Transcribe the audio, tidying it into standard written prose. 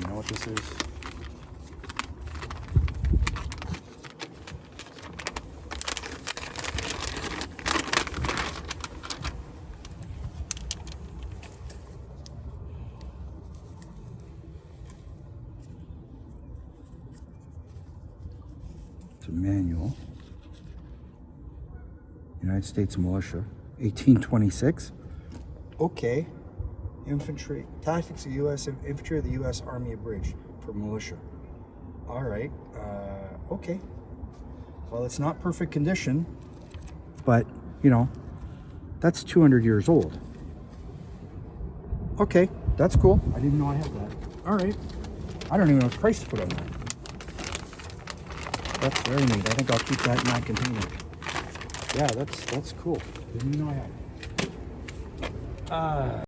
know what this is? It's a manual. United States Militia, 1826. Okay. Infantry, Tactics of U.S. Infantry of the U.S. Army Abridged for militia. All right. Okay. Well, it's not perfect condition, but, you know, that's 200 years old. Okay, that's cool. I didn't know I had that. All right. I don't even know what price to put on that. That's very neat. I think I'll keep that in my container. Yeah, that's cool. Didn't know I had it.